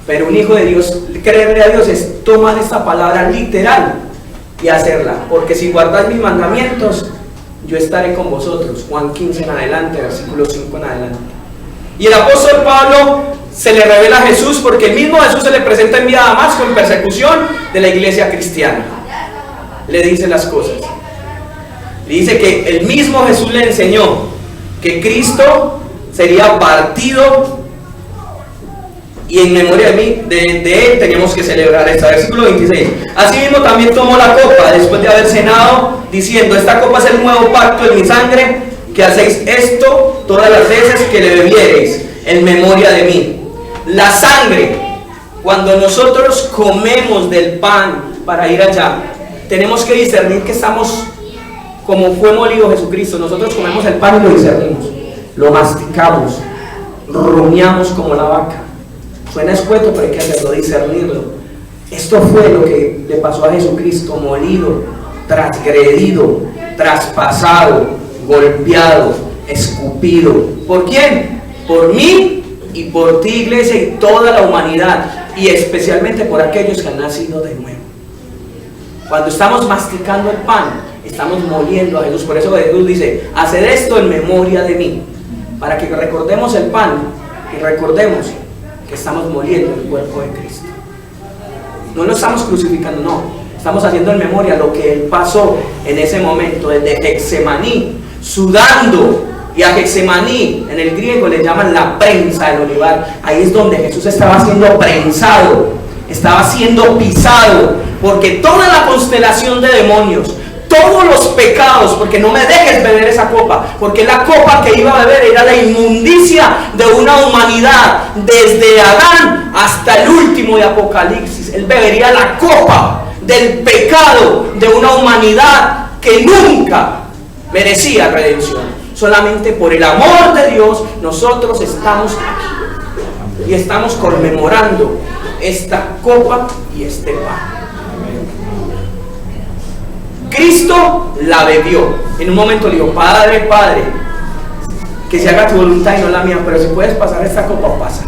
Pero un hijo de Dios, creerle a Dios es tomar esta palabra literal y hacerla. Porque si guardáis mis mandamientos, yo estaré con vosotros. Juan 15 en adelante, versículo 5 en adelante. Y el apóstol Pablo se le revela a Jesús, porque el mismo Jesús se le presenta en vía a Damasco en persecución de la iglesia cristiana. Le dice las cosas. Le dice que el mismo Jesús le enseñó que Cristo sería partido, y en memoria de mí, de él teníamos que celebrar esta. Versículo 26. Asimismo también tomó la copa después de haber cenado, diciendo: esta copa es el nuevo pacto en mi sangre, que hacéis esto todas las veces que le bebiereis en memoria de mí. La sangre, cuando nosotros comemos del pan para ir allá, tenemos que discernir que estamos, como fue molido Jesucristo. Nosotros comemos el pan y lo discernimos, lo masticamos, rumiamos como la vaca. Suena escueto, pero hay que hacerlo, discernirlo. Esto fue lo que le pasó a Jesucristo: molido, transgredido, traspasado, golpeado, escupido. ¿Por quién? Por mí y por ti, iglesia, y toda la humanidad, y especialmente por aquellos que han nacido de nuevo. Cuando estamos masticando el pan, estamos moliendo a Jesús. Por eso Jesús dice: haced esto en memoria de mí, para que recordemos el pan y recordemos que estamos moliendo el cuerpo de Cristo. No lo estamos crucificando, no, Estamos haciendo en memoria lo que Él pasó en ese momento, desde Getsemaní, sudando. Y a Getsemaní, en el griego le llaman la prensa del olivar. Ahí es donde Jesús estaba siendo prensado, estaba siendo pisado, porque toda la constelación de demonios, todos los pecados, porque no me dejes beber esa copa, porque la copa que iba a beber era la inmundicia de una humanidad, desde Adán hasta el último de Apocalipsis. Él bebería la copa del pecado de una humanidad que nunca merecía redención. Solamente por el amor de Dios nosotros estamos aquí y estamos conmemorando esta copa y este pan. Cristo la bebió. En un momento le dijo: Padre, Padre, que se haga tu voluntad y no la mía, pero si puedes pasar esta copa, pasa.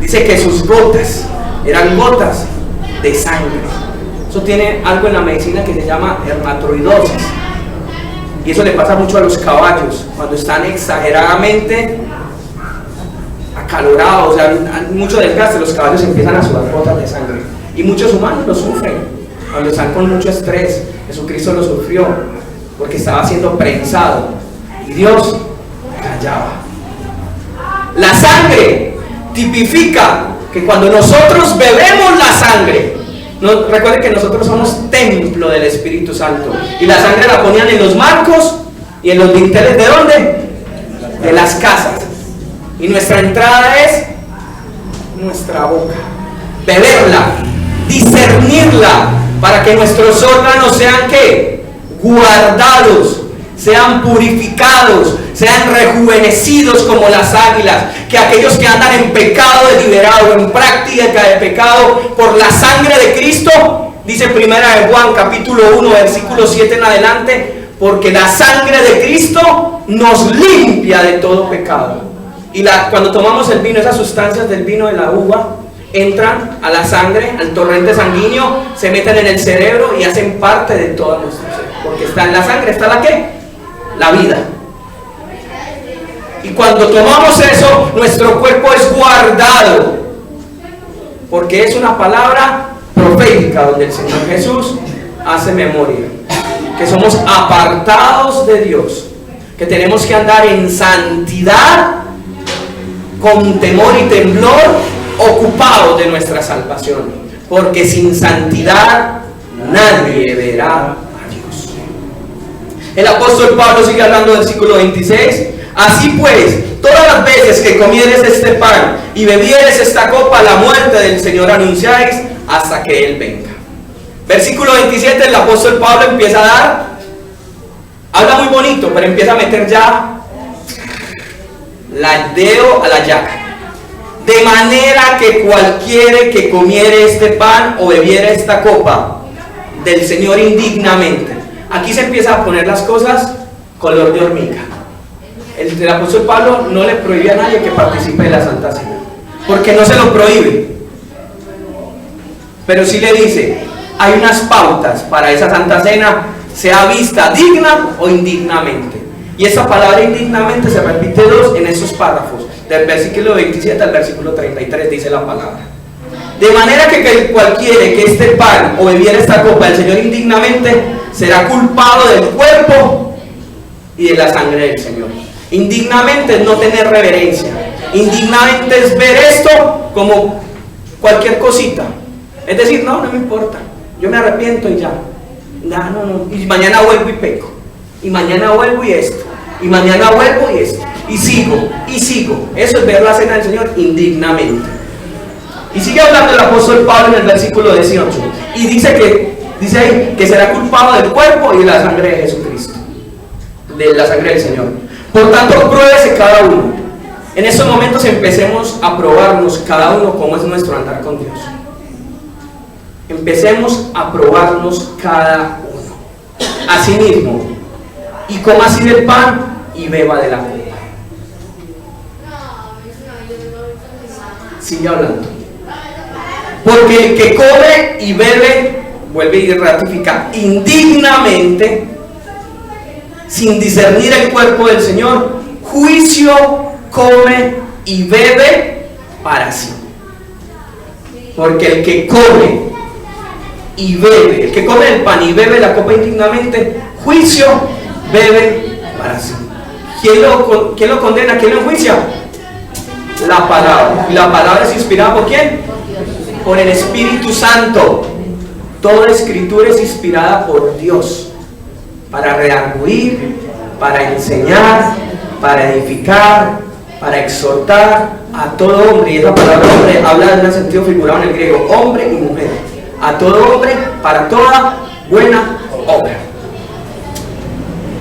Dice que sus gotas eran gotas de sangre. Eso tiene algo en la medicina que se llama dermatoidosis. Y eso le pasa mucho a los caballos cuando están exageradamente acalorados, o sea, mucho desgaste, los caballos empiezan a sudar gotas de sangre. Y muchos humanos lo sufren cuando están con mucho estrés. Jesucristo lo sufrió porque estaba siendo prensado y Dios callaba. La sangre tipifica que cuando nosotros bebemos la sangre, recuerden que nosotros somos templo del Espíritu Santo, y la sangre la ponían en los marcos y en los dinteles. ¿De dónde? De las casas. Y nuestra entrada es nuestra boca. Beberla, discernirla, para que nuestros órganos sean ¿qué? Guardados, sean purificados, sean rejuvenecidos como las águilas. Que aquellos que andan en pecado deliberado, en práctica de pecado, por la sangre de Cristo, dice Primera de Juan capítulo 1 versículo 7 en adelante, porque la sangre de Cristo nos limpia de todo pecado. Y cuando tomamos el vino, esas sustancias del vino de la uva entran a la sangre, al torrente sanguíneo, se meten en el cerebro y hacen parte de toda nuestra ser. Porque está en la sangre, ¿está la qué? La vida. Y cuando tomamos eso, nuestro cuerpo es guardado, porque es una palabra profética donde el Señor Jesús hace memoria que somos apartados de Dios, que tenemos que andar en santidad, con temor y temblor, ocupados de nuestra salvación, porque sin santidad nadie verá a Dios. El apóstol Pablo sigue hablando del versículo 26. Así pues, todas las veces que comieres este pan y bebieres esta copa, la muerte del Señor anunciáis hasta que Él venga. Versículo 27, el apóstol Pablo empieza a dar, habla muy bonito, pero empieza a meter ya el dedo a la llaga. De manera que cualquiera que comiere este pan o bebiera esta copa del Señor indignamente. Aquí se empieza a poner las cosas color de hormiga. El apóstol Pablo no le prohíbe a nadie que participe de la Santa Cena, porque no se lo prohíbe, pero sí le dice: hay unas pautas para esa Santa Cena, sea vista digna o indignamente. Y esa palabra indignamente se repite en esos párrafos, del versículo 27 al versículo 33 dice la palabra. De manera que cualquiera que este pan o bebiera esta copa del Señor indignamente será culpado del cuerpo y de la sangre del Señor. Indignamente es no tener reverencia. Indignamente es ver esto como cualquier cosita. Es decir, no me importa, yo me arrepiento y ya. No. Y mañana vuelvo y peco. Y mañana vuelvo y esto. Y mañana vuelvo y esto. Y sigo. Eso es ver la cena del Señor indignamente. Y sigue hablando el apóstol Pablo en el versículo 18. Y dice ahí que será culpado del cuerpo y de la sangre de Jesucristo. De la sangre del Señor. Por tanto, pruébese cada uno. En estos momentos empecemos a probarnos cada uno cómo es nuestro andar con Dios. Empecemos a probarnos cada uno. Asimismo, y coma así del pan y beba de la copa. Sigue hablando. Porque el que come y bebe, vuelve y ratifica, indignamente, sin discernir el cuerpo del Señor, juicio come y bebe para sí. Porque el que come y bebe. El que come el pan y bebe la copa indignamente, juicio bebe para sí. ¿Quién lo condena? ¿Quién lo enjuicia? La palabra. ¿Y la palabra es inspirada por quién? Por el Espíritu Santo. Toda escritura es inspirada por Dios para redarguir, para enseñar, para edificar, para exhortar a todo hombre. Y esa palabra hombre habla en un sentido figurado en el griego, hombre y mujer. A todo hombre para toda buena obra.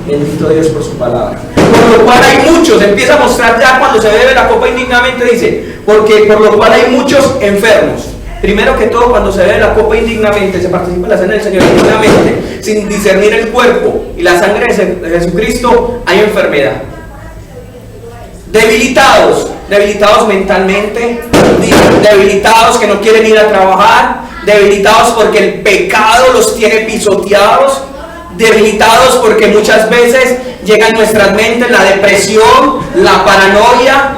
Bendito Dios por su palabra. Por lo cual hay muchos, empieza a mostrar ya cuando se bebe la copa indignamente, dice, porque por lo cual hay muchos enfermos. Primero que todo, cuando se bebe la copa indignamente, se participa en la cena del Señor indignamente, sin discernir el cuerpo y la sangre de Jesucristo, hay enfermedad. Debilitados mentalmente, debilitados que no quieren ir a trabajar, debilitados porque el pecado los tiene pisoteados, debilitados porque muchas veces llega a nuestras mentes la depresión, la paranoia.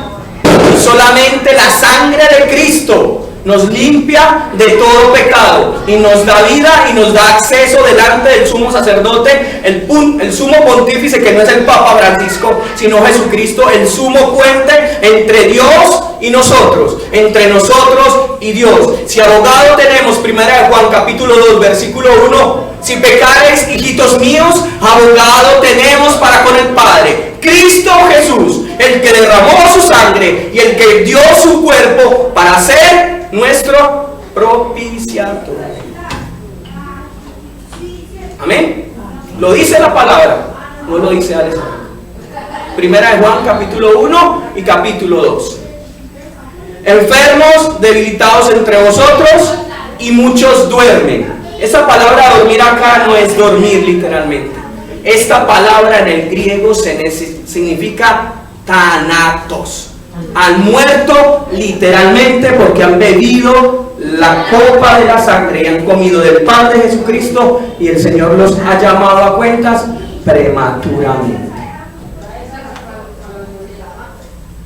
Solamente la sangre de Cristo nos limpia de todo pecado y nos da vida y nos da acceso delante del sumo sacerdote, el sumo pontífice, que no es el Papa Francisco, sino Jesucristo, el sumo puente entre Dios y nosotros, entre nosotros y Dios. Si abogado tenemos, 1 Juan capítulo 2 versículo 1, si pecareis, hijitos míos, abogado tenemos para con el Padre, Cristo Jesús, el que derramó su sangre y el que dio su cuerpo para ser nuestro propiciatorio. Amén. Lo dice la palabra, no lo dice Alessandro. 1 Juan capítulo 1 y capítulo 2. Enfermos, debilitados entre vosotros, y muchos duermen. Esa palabra dormir acá no es dormir literalmente. Esta palabra en el griego significa thanatos. Han muerto literalmente porque han bebido la copa de la sangre y han comido del pan de Jesucristo, y el Señor los ha llamado a cuentas prematuramente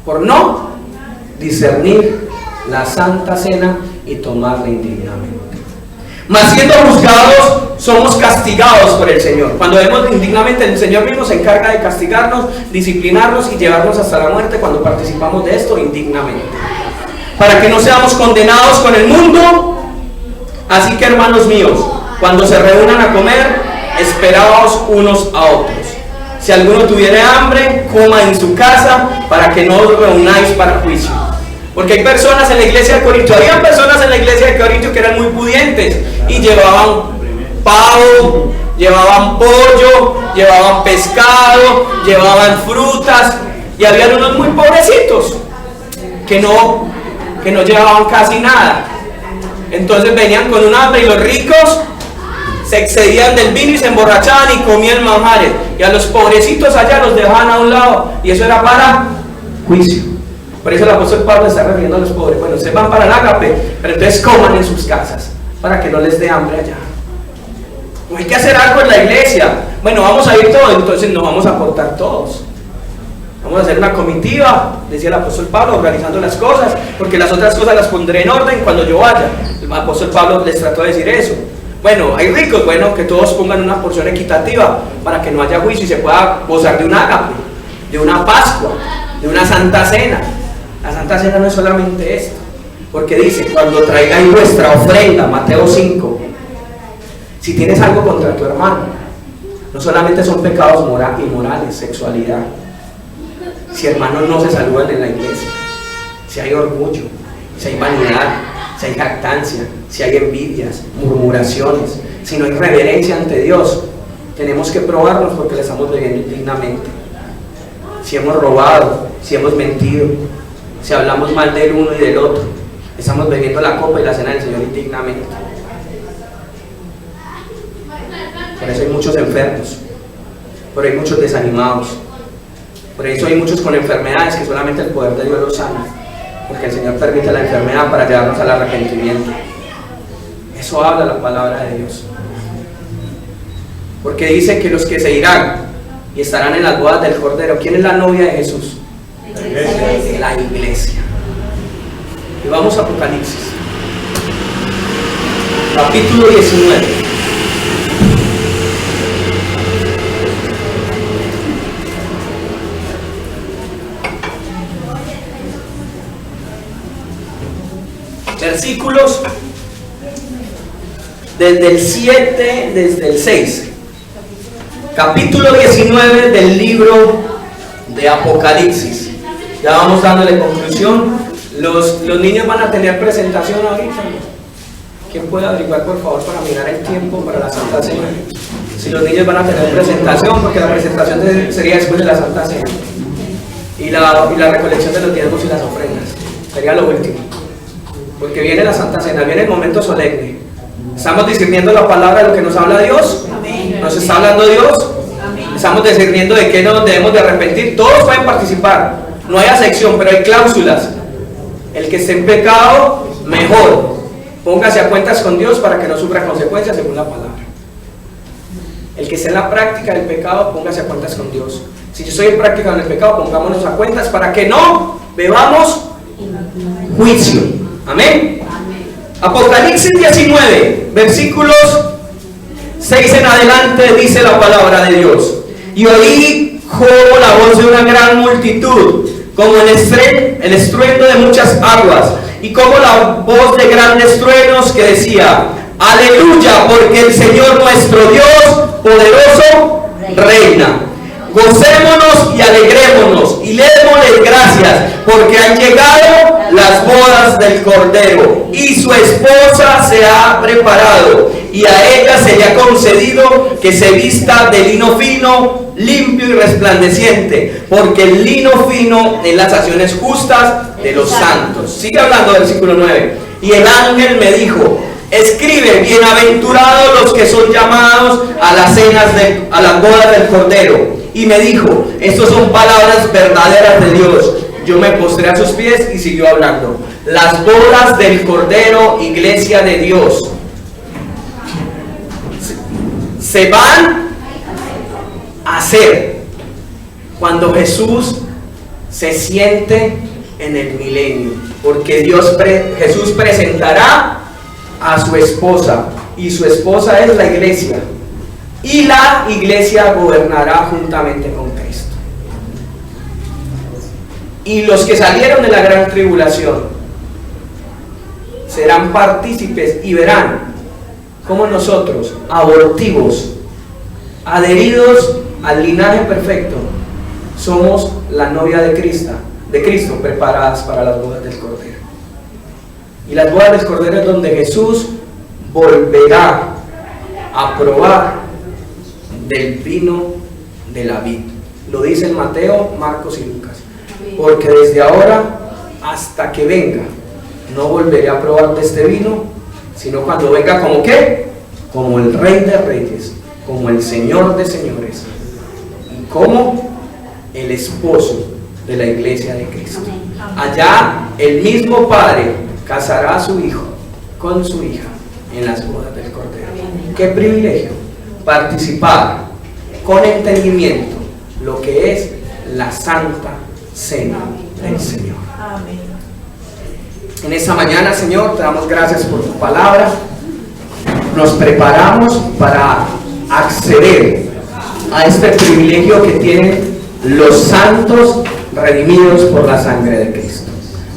por no discernir la Santa Cena y tomarla indignamente. Mas siendo juzgados, somos castigados por el Señor. Cuando vemos indignamente, el Señor mismo se encarga de castigarnos, disciplinarnos y llevarnos hasta la muerte cuando participamos de esto indignamente, para que no seamos condenados con el mundo. Así que, hermanos míos, cuando se reúnan a comer, esperaos unos a otros. Si alguno tuviera hambre, coma en su casa, para que no os reunáis para juicio. Porque hay personas en la iglesia de Corinto, había personas en la iglesia de Corinto que eran muy pudientes y llevaban pavo, llevaban pollo, llevaban pescado, llevaban frutas, y había unos muy pobrecitos que no llevaban casi nada. Entonces venían con un hambre, y los ricos se excedían del vino y se emborrachaban y comían manjares, y a los pobrecitos allá los dejaban a un lado, y eso era para juicio. Por eso el apóstol Pablo está refiriendo a los pobres. Bueno, ustedes van para el ágape, pero entonces coman en sus casas para que no les dé hambre allá. No hay que hacer algo en la iglesia. Bueno, vamos a ir todos, entonces nos vamos a aportar todos. Vamos a hacer una comitiva, decía el apóstol Pablo, organizando las cosas, porque las otras cosas las pondré en orden cuando yo vaya. El apóstol Pablo les trató de decir eso. Bueno, hay ricos, bueno, que todos pongan una porción equitativa para que no haya juicio y se pueda gozar de un ágape, de una Pascua, de una Santa Cena. La Santa Cena no es solamente esto, porque dice, cuando traigáis vuestra ofrenda, Mateo 5, si tienes algo contra tu hermano, no solamente son pecados inmorales, sexualidad, si hermanos no se saludan en la iglesia, si hay orgullo, si hay vanidad, si hay jactancia, si hay envidias, murmuraciones, si no hay reverencia ante Dios, tenemos que probarnos porque le estamos bebiendo indignamente. Si hemos robado, si hemos mentido, si hablamos mal del uno y del otro, estamos bebiendo la copa y la cena del Señor indignamente. Por eso hay muchos enfermos, por eso hay muchos desanimados, por eso hay muchos con enfermedades que solamente el poder de Dios los sana, porque el Señor permite la enfermedad para llevarnos al arrepentimiento. Eso habla la palabra de Dios, porque dice que los que se irán y estarán en las bodas del Cordero. ¿Quién es la novia de Jesús? La iglesia. Y vamos a Apocalipsis. capítulo 19. Versículos desde el 7, desde el 6. Capítulo 19 del libro de Apocalipsis. Ya vamos dándole conclusión. Los niños van a tener presentación ahorita. ¿Quién puede averiguar, por favor, para mirar el tiempo para la Santa Cena? Si los niños van a tener presentación, porque la presentación sería después de la Santa Cena. Y la recolección de los diezmos y las ofrendas. Sería lo último. Porque viene la Santa Cena, viene el momento solemne. Estamos discerniendo la palabra de lo que nos habla Dios. Amén. Nos está hablando Dios. Amén. Estamos discerniendo de qué nos debemos de arrepentir. Todos pueden participar. No hay acepción, pero hay cláusulas. El que esté en pecado, mejor. Póngase a cuentas con Dios para que no sufra consecuencias según la palabra. El que esté en la práctica del pecado, póngase a cuentas con Dios. Si yo estoy en práctica del pecado, pongámonos a cuentas para que no bebamos juicio. Amén. Apocalipsis 19, versículos 6 en adelante, dice la palabra de Dios. Y oí como la voz de una gran multitud, como el estruendo de muchas aguas, y como la voz de grandes truenos que decía: aleluya, porque el Señor nuestro Dios poderoso reina. Gocémonos y alegrémonos y démosle gracias, porque han llegado las bodas del Cordero y su esposa se ha preparado, y a ella se le ha concedido que se vista de lino fino, limpio y resplandeciente, porque el lino fino es las acciones justas de los santos. Sigue hablando, versículo 9. Y el ángel me dijo: escribe, bienaventurados los que son llamados a las bodas del Cordero. Y me dijo: estas son palabras verdaderas de Dios. Yo me postré a sus pies y siguió hablando. Las bodas del Cordero, iglesia de Dios, se van a hacer cuando Jesús se siente en el milenio, porque Jesús presentará a su esposa, y su esposa es la iglesia, y la iglesia gobernará juntamente con Cristo. Y los que salieron de la gran tribulación serán partícipes y verán cómo nosotros, abortivos, adheridos al linaje perfecto, somos la novia de Cristo, preparadas para las bodas del Cordero. Y las bodas del Cordero es donde Jesús volverá a probar del vino de la vid. Lo dicen Mateo, Marcos y Lucas. Porque desde ahora hasta que venga, no volveré a probar de este vino, sino cuando venga como ¿qué? Como el Rey de Reyes, como el Señor de Señores, y como el esposo de la iglesia de Cristo. Allá el mismo Padre casará a su hijo con su hija en las bodas del Cordero. Qué privilegio participar con entendimiento lo que es la Santa Cena del Señor. En esta mañana, Señor, te damos gracias por tu palabra. Nos preparamos para acceder a este privilegio que tienen los santos redimidos por la sangre de Cristo.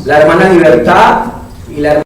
La hermana Libertad y la hermana